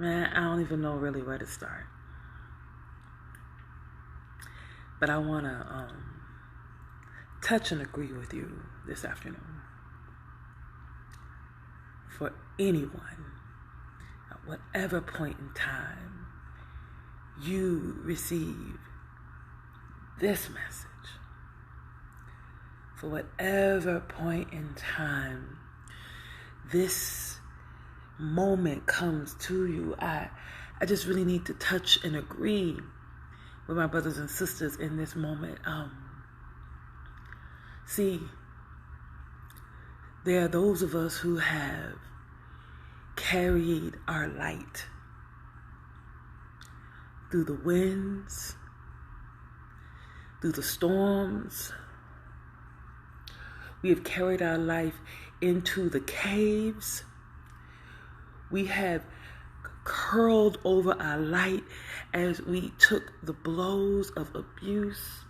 Man, I don't even know really where to start. But I want to touch and agree with you this afternoon. For anyone, at whatever point in time you receive this message, for whatever point in time this moment comes to you, I just really need to touch and agree with my brothers and sisters in this moment. See, there are those of us who have carried our light through the winds, through the storms. We have carried our life into the caves. We have curled over our light as we took the blows of abuse.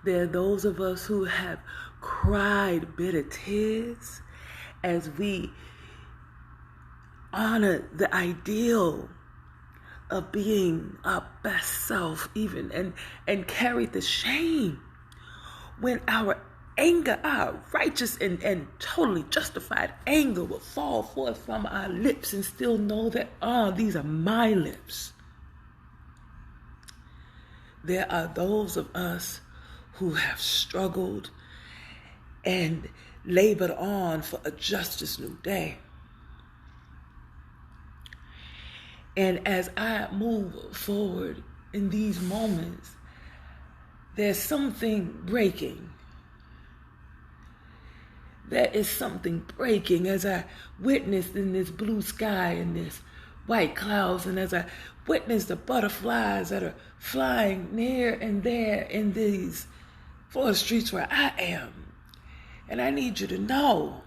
There are those of us who have cried bitter tears as we honor the ideal of being our best self even and carried the shame when our anger, our righteous and totally justified anger will fall forth from our lips and still know that, these are my lips. There are those of us who have struggled and labored on for a justice new day. And as I move forward in these moments, there's something breaking. There is something breaking as I witnessed in this blue sky and this white clouds, and as I witness the butterflies that are flying near and there in these forest streets where I am. And I need you to know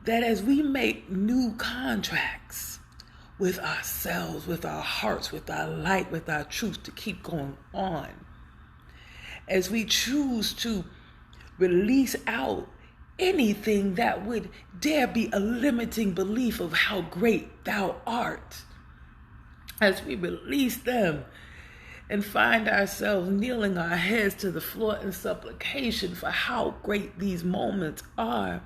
that as we make new contracts with ourselves, with our hearts, with our light, with our truth to keep going on, as we choose to release out anything that would dare be a limiting belief of how great thou art, as we release them and find ourselves kneeling our heads to the floor in supplication for how great these moments are,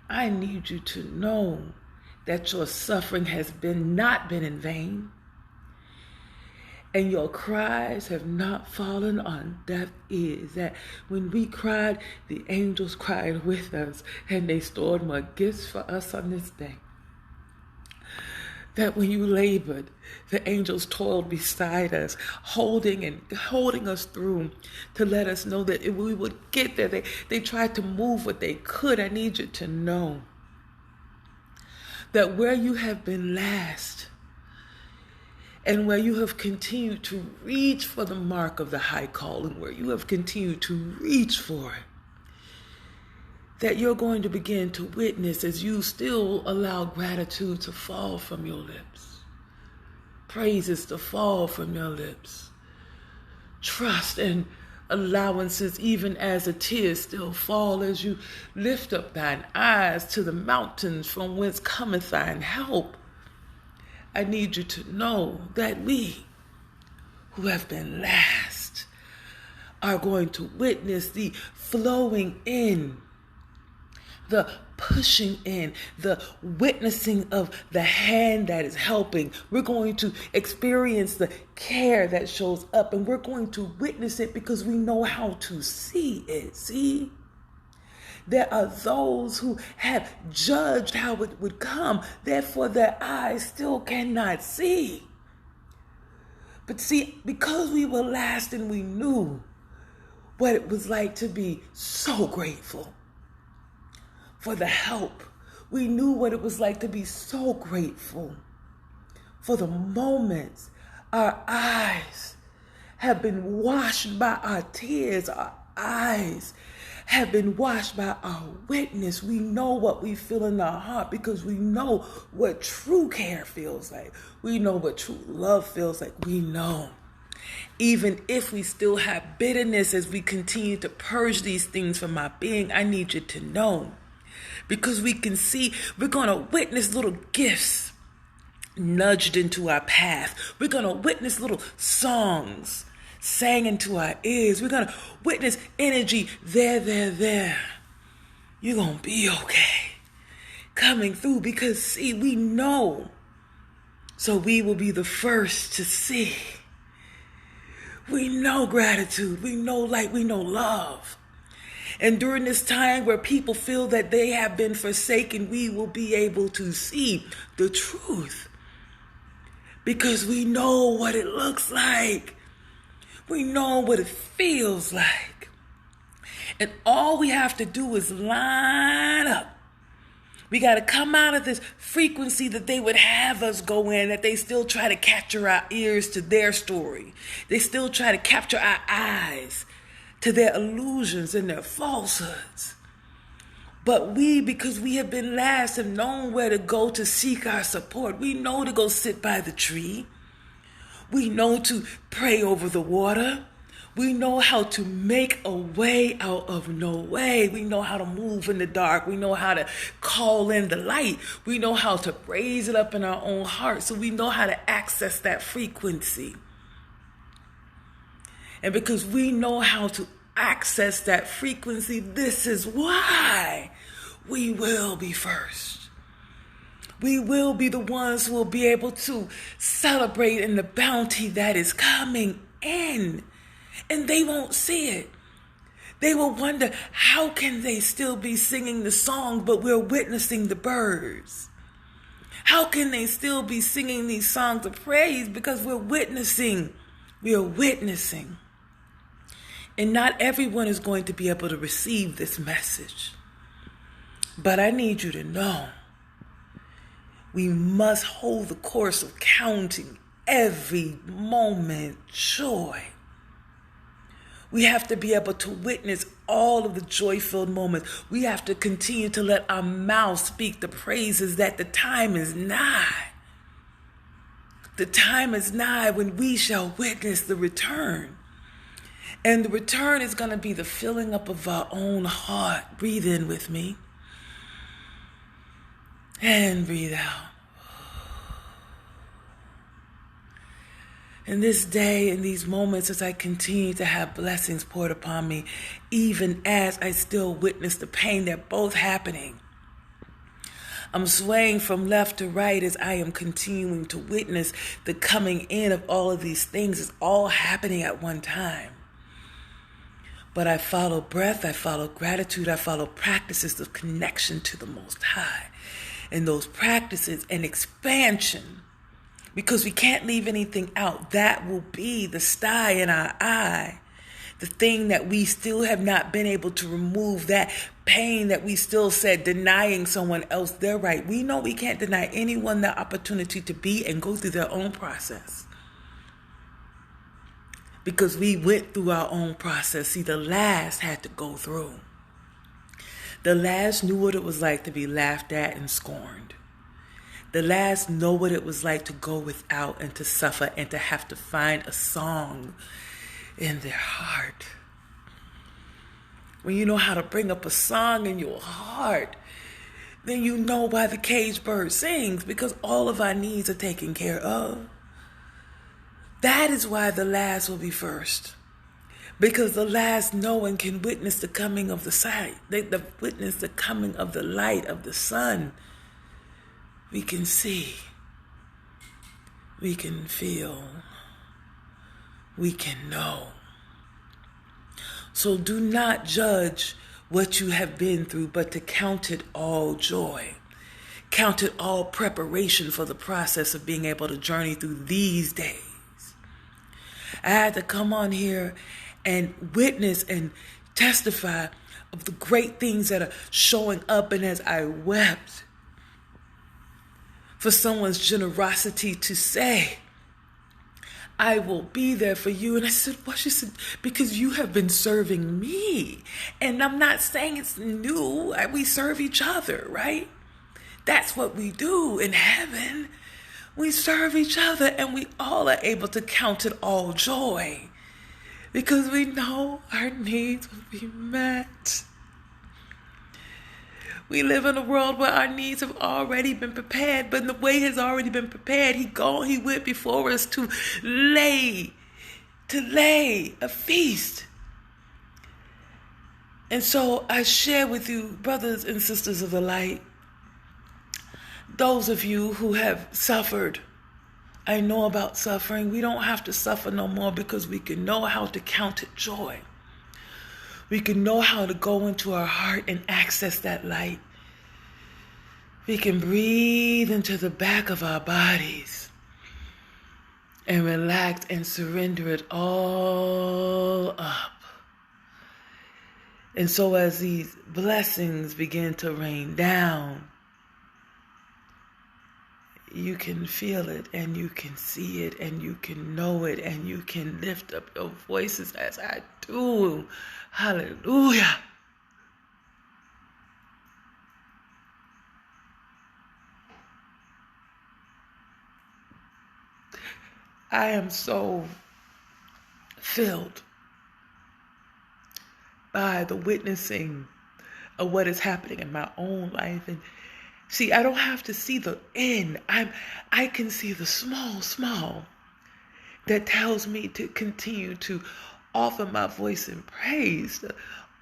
I need you to know that your suffering has not been in vain, and your cries have not fallen on deaf ears. That when we cried, the angels cried with us, and they stored more gifts for us on this day. That when you labored, the angels toiled beside us, holding us through to let us know that if we would get there. They tried to move what they could. I need you to know that where you have been last and where you have continued to reach for the mark of the high calling, where you have continued to reach for it, that you're going to begin to witness as you still allow gratitude to fall from your lips, praises to fall from your lips, trust and allowances even as the tears still fall as you lift up thine eyes to the mountains from whence cometh thine help. I need you to know that we who have been last are going to witness the flowing in, the pushing in, the witnessing of the hand that is helping. We're going to experience the care that shows up, and we're going to witness it because we know how to see it. See? There are those who have judged how it would come, therefore their eyes still cannot see. But see, because we were last and we knew what it was like to be so grateful for the help. We knew what it was like to be so grateful for the moments. Our eyes have been washed by our tears. Our eyes have been washed by our witness. We know what we feel in our heart because we know what true care feels like. We know what true love feels like. We know. Even if we still have bitterness as we continue to purge these things from our being, I need you to know Because we can see, we're going to witness little gifts nudged into our path. We're going to witness little songs sang into our ears. We're going to witness energy there. You're going to be okay. Coming through, because see, we know. So we will be the first to see. We know gratitude. We know light. We know love. And during this time where people feel that they have been forsaken, we will be able to see the truth. Because we know what it looks like. We know what it feels like. And all we have to do is line up. We got to come out of this frequency that they would have us go in, that they still try to capture our ears to their story. They still try to capture our eyes to their illusions and their falsehoods. But we, because we have been last, have known where to go to seek our support. We know to go sit by the tree. We know to pray over the water. We know how to make a way out of no way. We know how to move in the dark. We know how to call in the light. We know how to raise it up in our own heart. So we know how to access that frequency. And because we know how to access that frequency, this is why we will be first. We will be the ones who will be able to celebrate in the bounty that is coming in. And they won't see it. They will wonder, how can they still be singing the song, but we're witnessing the birds? How can they still be singing these songs of praise? Because we're witnessing. We are witnessing. And not everyone is going to be able to receive this message. But I need you to know, we must hold the course of counting every moment joy. We have to be able to witness all of the joy-filled moments. We have to continue to let our mouth speak the praises that the time is nigh. The time is nigh when we shall witness the return. And the return is going to be the filling up of our own heart. Breathe in with me. And breathe out. In this day, in these moments, as I continue to have blessings poured upon me, even as I still witness the pain, they're both happening. I'm swaying from left to right as I am continuing to witness the coming in of all of these things. It's all happening at one time. But I follow breath, I follow gratitude, I follow practices of connection to the Most High. And those practices and expansion, because we can't leave anything out. That will be the sty in our eye. The thing that we still have not been able to remove, that pain that we still said, denying someone else their right. We know we can't deny anyone the opportunity to be and go through their own process. Because we went through our own process. See, the last had to go through. The last knew what it was like to be laughed at and scorned. The last know what it was like to go without and to suffer and to have to find a song in their heart. When you know how to bring up a song in your heart, then you know why the caged bird sings, because all of our needs are taken care of. That is why the last will be first. Because the last no one can witness the coming of the sight. They witness the coming of the light of the sun. We can see, we can feel, we can know. So do not judge what you have been through, but to count it all joy. Count it all preparation for the process of being able to journey through these days. I had to come on here and witness and testify of the great things that are showing up, and as I wept, for someone's generosity to say, I will be there for you. And I said, what? She said, because you have been serving me. And I'm not saying it's new. We serve each other, right? That's what we do in heaven. We serve each other, and we all are able to count it all joy because we know our needs will be met. We live in a world where our needs have already been prepared, but the way has already been prepared. He went before us to lay a feast. And so I share with you, brothers and sisters of the light, those of you who have suffered. I know about suffering. We don't have to suffer no more because we can know how to count it joy. We can know how to go into our heart and access that light. We can breathe into the back of our bodies and relax and surrender it all up. And so as these blessings begin to rain down, you can feel it and you can see it and you can know it and you can lift up your voices as I do. Hallelujah. I am so filled by the witnessing of what is happening in my own life. And see, I don't have to see the end. I can see the small that tells me to continue to offer my voice in praise, to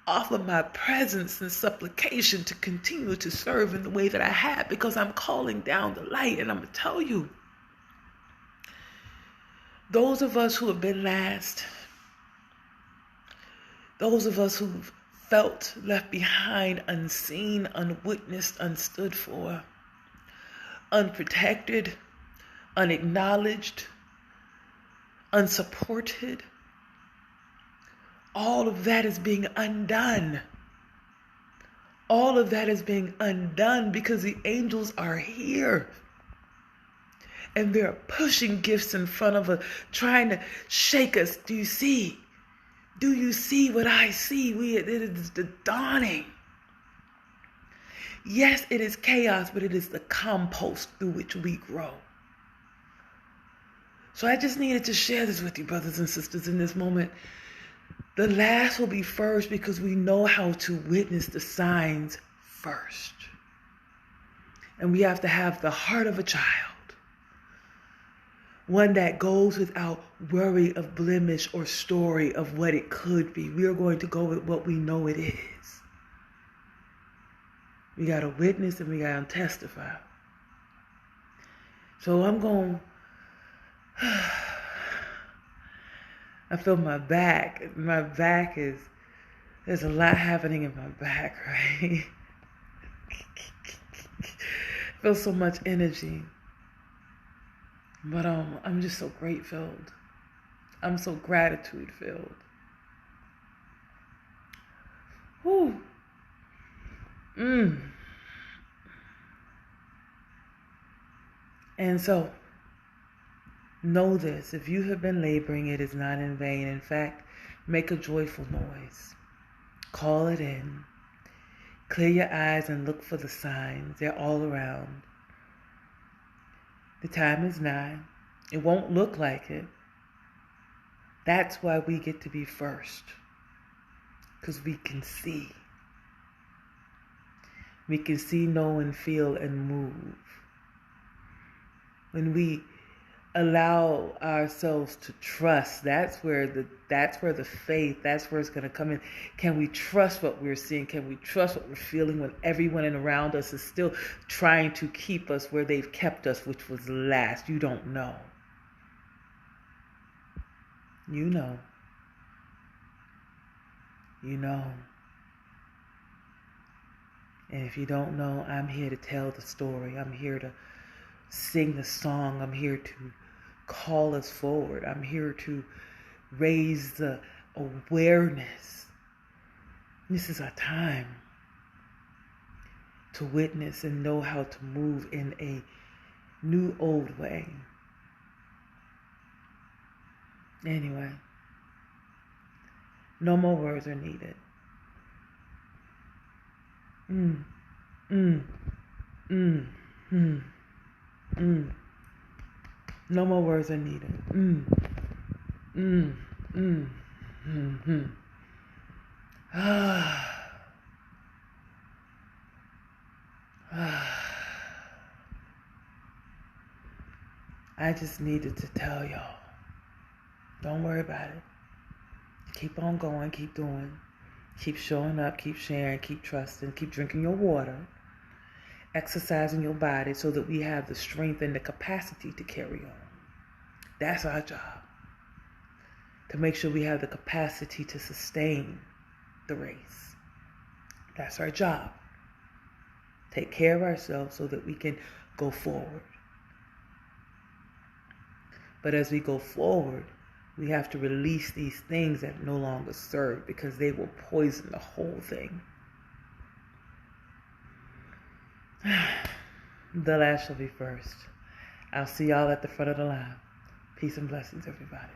offer my presence and supplication, to continue to serve in the way that I have, because I'm calling down the light. And I'm going to tell you, those of us who have been last, those of us who've felt left behind, unseen, unwitnessed, unstood for, unprotected, unacknowledged, unsupported, all of that is being undone. All of that is being undone because the angels are here. And they're pushing gifts in front of us, trying to shake us. Do you see? Do you see what I see? It is the dawning. Yes, it is chaos, but it is the compost through which we grow. So I just needed to share this with you, brothers and sisters, in this moment. The last will be first because we know how to witness the signs first. And we have to have the heart of a child. One that goes without worry of blemish or story of what it could be. We are going to go with what we know it is. We got to witness and we got to testify. So I'm going, I feel my back. My back is, there's a lot happening in my back, right? I feel so much energy. But I'm just so grateful. I'm so gratitude filled. Whew. And so, know this. If you have been laboring, it is not in vain. In fact, make a joyful noise. Call it in. Clear your eyes and look for the signs. They're all around. The time is nigh. It won't look like it. That's why we get to be first. Because we can see. We can see, know, and feel and move. When we allow ourselves to trust, that's where the faith, that's where it's going to come in. Can we trust what we're seeing? Can we trust what we're feeling when everyone around us is still trying to keep us where they've kept us, which was last? You don't know. You know. You know. And if you don't know, I'm here to tell the story. I'm here to sing the song. I'm here to call us forward. I'm here to raise the awareness. This is our time to witness and know how to move in a new old way. Anyway, no more words are needed. No more words are needed. I just needed to tell y'all, don't worry about it. Keep on going, keep doing, keep showing up, keep sharing, keep trusting, keep drinking your water, exercising your body so that we have the strength and the capacity to carry on. That's our job, to make sure we have the capacity to sustain the race. That's our job. Take care of ourselves so that we can go forward. But as we go forward, we have to release these things that no longer serve, because they will poison the whole thing. The last shall be first. I'll see y'all at the front of the line. Peace and blessings, everybody.